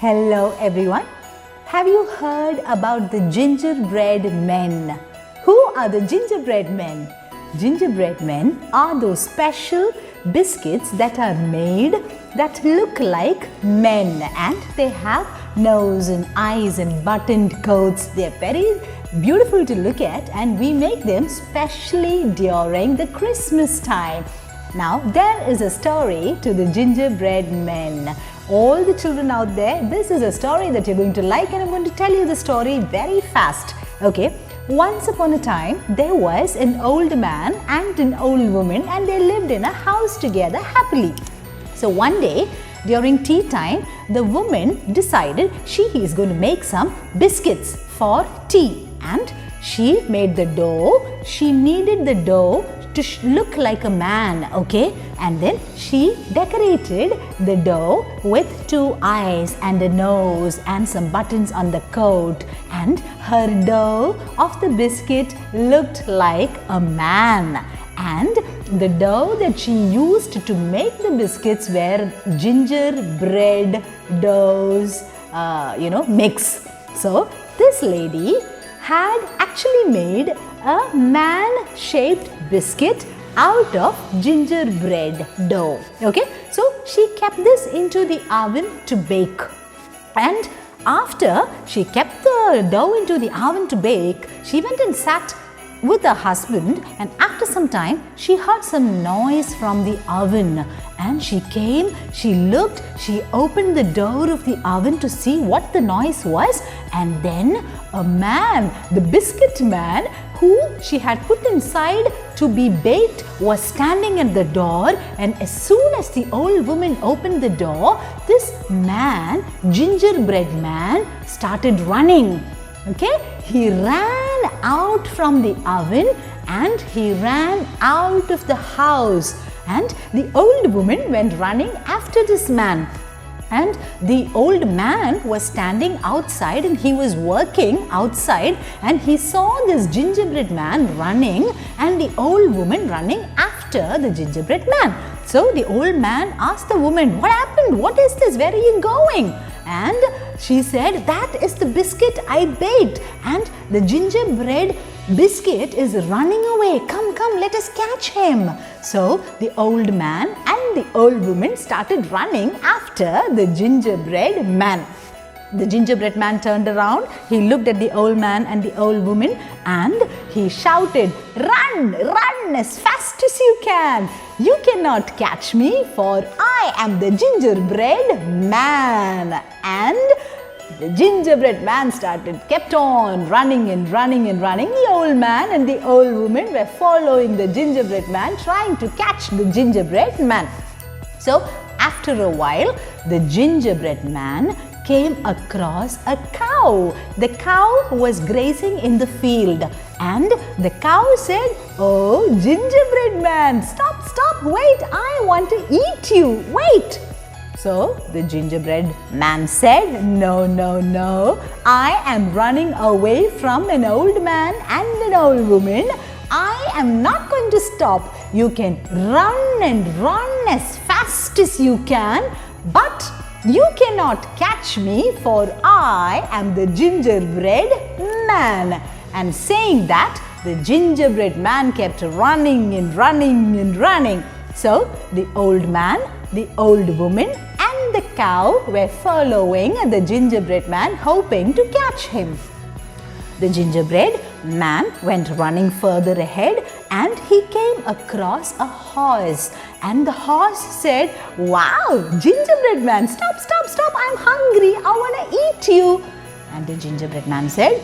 Hello everyone. Have you heard about the gingerbread men? Who are the gingerbread men? Gingerbread men are those special biscuits that are made that look like men, and they have nose and eyes and buttoned coats. They are very beautiful to look at, and we make them specially during the Christmas time. Now there is a story to the gingerbread men. All the children out there, this is a story that you're going to like, and I'm going to tell you the story very fast. Okay, once upon a time there was an old man and an old woman, and they lived in a house together happily. So one day during tea time, the woman decided she is going to make some biscuits for tea, and she made the dough. She kneaded the dough to look like a man, okay, and then she decorated the dough with two eyes and a nose and some buttons on the coat, and her dough of the biscuit looked like a man. And the dough that she used to make the biscuits were gingerbread dough's mix. So this lady had actually made a man-shaped biscuit out of gingerbread dough. Okay, so she kept this into the oven to bake, and after she kept the dough into the oven to bake, she went and sat with her husband, and after some time she heard some noise from the oven, and she came, she looked, she opened the door of the oven to see what the noise was, and then a man, the biscuit man who she had put inside to be baked, was standing at the door. And as soon as the old woman opened the door, this man, gingerbread man, started running. Okay, he ran out from the oven and he ran out of the house, and the old woman went running after this man. And the old man was standing outside, and he was working outside, and he saw this gingerbread man running and the old woman running after the gingerbread man. So the old man asked the woman, "What happened? What is this? Where are you going?" And she said, "That is the biscuit I baked, and the gingerbread biscuit is running away. Come, come, let us catch him." So the old man and the old woman started running after the gingerbread man. The gingerbread man turned around, he looked at the old man and the old woman, and he shouted, "Run, run as fast as you can. You cannot catch me, for I am the gingerbread man." And the gingerbread man kept on running and running and running. The old man and the old woman were following the gingerbread man, trying to catch the gingerbread man. So after a while, the gingerbread man came across a cow. The cow was grazing in the field, and the cow said, "Oh, gingerbread man, stop, stop, wait, I want to eat you, wait." So the gingerbread man said, "No, no, no, I am running away from an old man and an old woman. I am not going to stop. You can run and run as fast as you can, but you cannot catch me, for I am the gingerbread man." And saying that, the gingerbread man kept running and running and running. So the old man, the old woman, and the cow were following the gingerbread man, hoping to catch him. The gingerbread man went running further ahead, and he came across a horse. And the horse said, "Wow, gingerbread man, stop, stop, stop, I'm hungry, I want to eat you." And the gingerbread man said,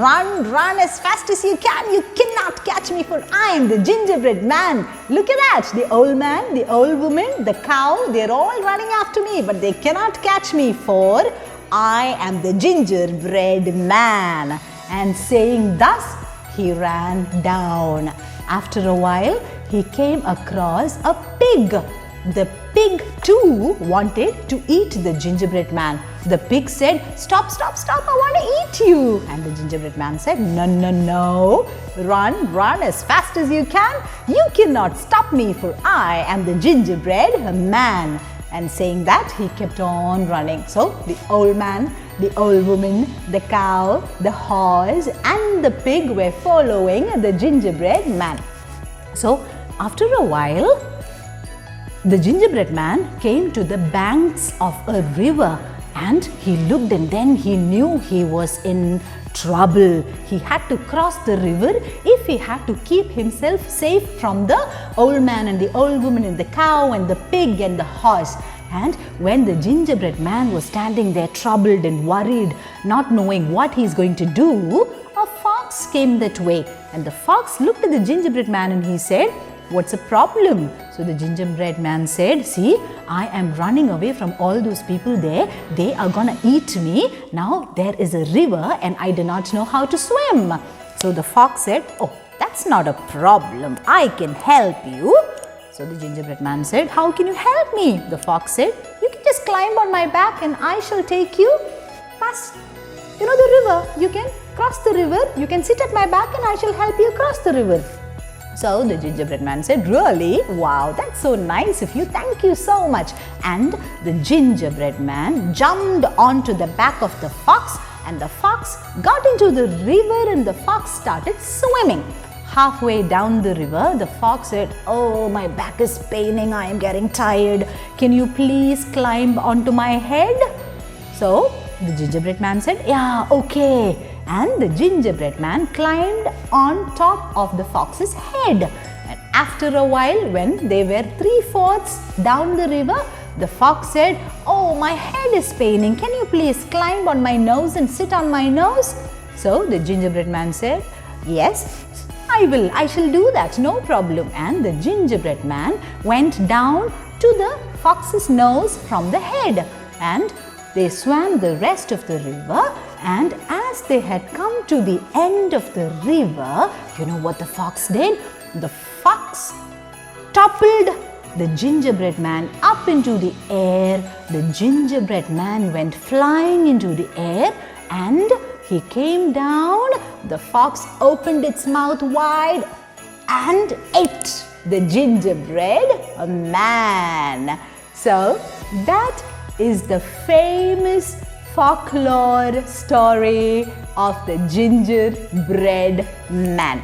"Run, run as fast as you can. You cannot catch me, for I am the gingerbread man." Look at that. The old man, the old woman, the cow, they're all running after me, but they cannot catch me, for I am the gingerbread man. And saying thus, he ran down. After a while, he came across a pig. The pig too wanted to eat the gingerbread man. The pig said, "Stop, stop, stop, I want to eat you." And the gingerbread man said, "No, no, no, run, run as fast as you can. You cannot stop me, for I am the gingerbread man." And saying that, he kept on running. So the old man, the old woman, the cow, the horse and the pig were following the gingerbread man. So after a while, the gingerbread man came to the banks of a river, and he looked, and then he knew he was in trouble. He had to cross the river if he had to keep himself safe from the old man and the old woman and the cow and the pig and the horse. And when the gingerbread man was standing there troubled and worried, not knowing what he is going to do, a fox came that way. And the fox looked at the gingerbread man and he said, "What's the problem?" So the gingerbread man said, "See, I am running away from all those people there. They are gonna eat me. Now there is a river and I do not know how to swim." So the fox said, "Oh, that's not a problem. I can help you." So the gingerbread man said, "How can you help me?" The fox said, "You can just climb on my back and I shall take you past, the river. You can cross the river. You can sit at my back and I shall help you cross the river." So the gingerbread man said, "Really? Wow, that's so nice of you. Thank you so much." And the gingerbread man jumped onto the back of the fox, and the fox got into the river and the fox started swimming. Halfway down the river, the fox said, "Oh, my back is paining. I am getting tired. Can you please climb onto my head?" So the gingerbread man said, "Yeah, okay." And the gingerbread man climbed on top of the fox's head. And after a while, when they were 3/4 down the river, the fox said, "Oh, my head is paining. Can you please climb on my nose and sit on my nose?" So the gingerbread man said, "Yes, I will. I shall do that. No problem." And the gingerbread man went down to the fox's nose from the head. And they swam the rest of the river, and as they had come to the end of the river, you know what the fox did? The fox toppled the gingerbread man up into the air. The gingerbread man went flying into the air and he came down. The fox opened its mouth wide and ate the gingerbread man. So that is the famous folklore story of the gingerbread man.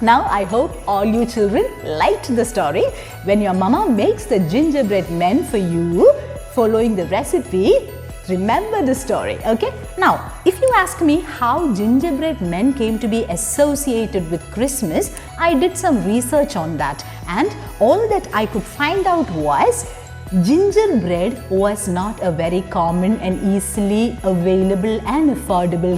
Now, I hope all you children liked the story. When your mama makes the gingerbread men for you, following the recipe, remember the story, okay? Now, if you ask me how gingerbread men came to be associated with Christmas, I did some research on that, and all that I could find out was gingerbread was not a very common and easily available and affordable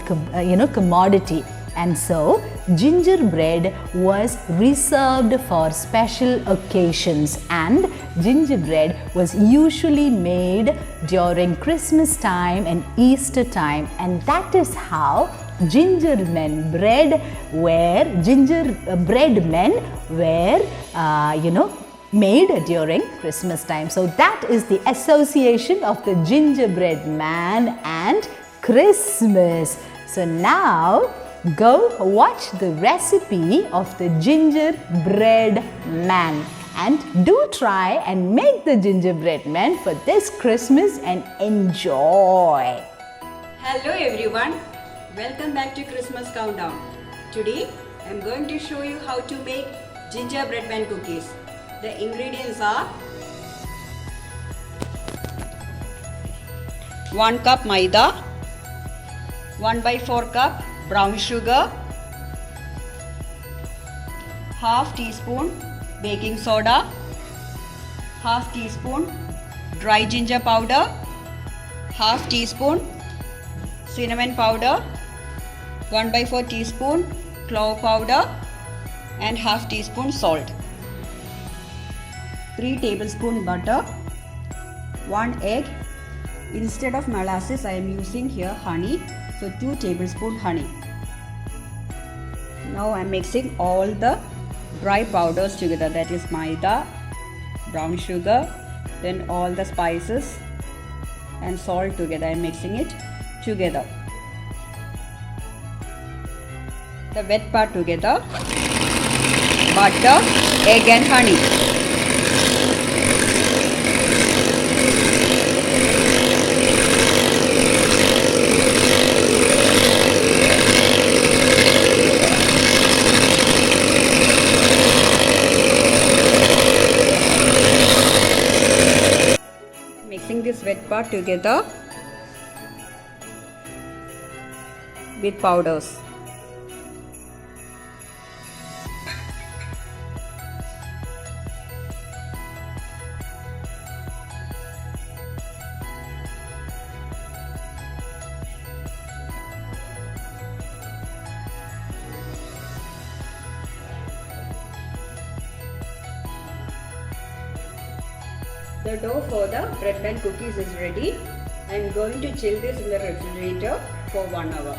commodity. And so gingerbread was reserved for special occasions, and gingerbread was usually made during Christmas time and Easter time, and that is how gingerbread men were made during Christmas time. So that is the association of the gingerbread man and Christmas. So now go watch the recipe of the gingerbread man, and do try and make the gingerbread man for this Christmas and enjoy. Hello everyone, welcome back to Christmas Countdown. Today I am going to show you how to make gingerbread man cookies. The ingredients are 1 cup maida, 1/4 cup brown sugar, half teaspoon baking soda, half teaspoon dry ginger powder, half teaspoon cinnamon powder, 1/4 teaspoon clove powder, and half teaspoon salt. 3 tablespoon butter, 1 egg. Instead of molasses, I am using here honey, so 2 tablespoon honey. Now I am mixing all the dry powders together, that is maida, brown sugar, then all the spices and salt together. I am mixing it together. The wet part together, butter, egg and honey. wet part together with powders. The dough for the bread and cookies is ready. I am going to chill this in the refrigerator for 1 hour.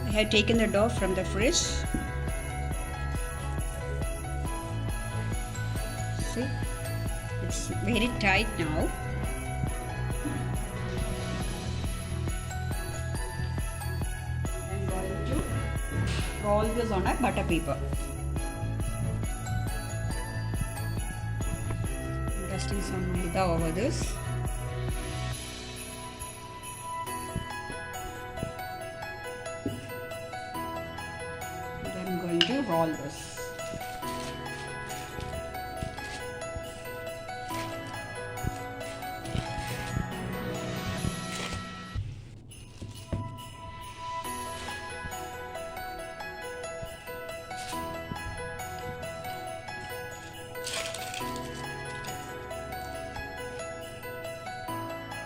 I have taken the dough from the fridge. See, it's very tight now. I am going to roll this on a butter paper. Dusting some maida over this. And I'm going to roll this.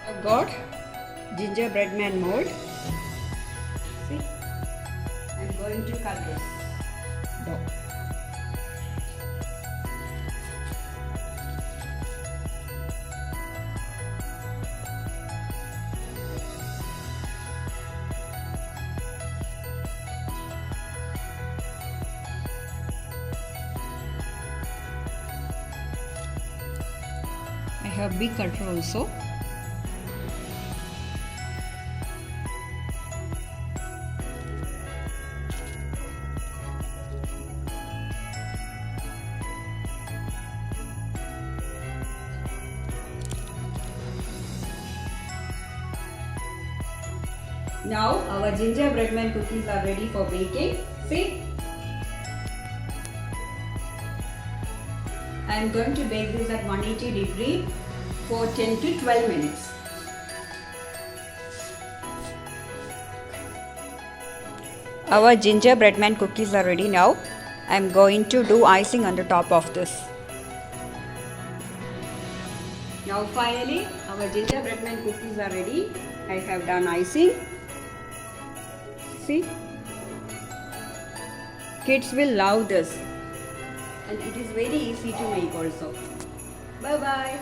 I've got gingerbread man mold. See, I'm going to cut this dough. I have big cutter also. Now our gingerbread man cookies are ready for baking. See, I am going to bake this at 180 degree for 10 to 12 minutes. Our gingerbread man cookies are ready now. I am going to do icing on the top of this. Now finally our gingerbread man cookies are ready. I have done icing. See, kids will love this, and it is very easy to make also. Bye bye.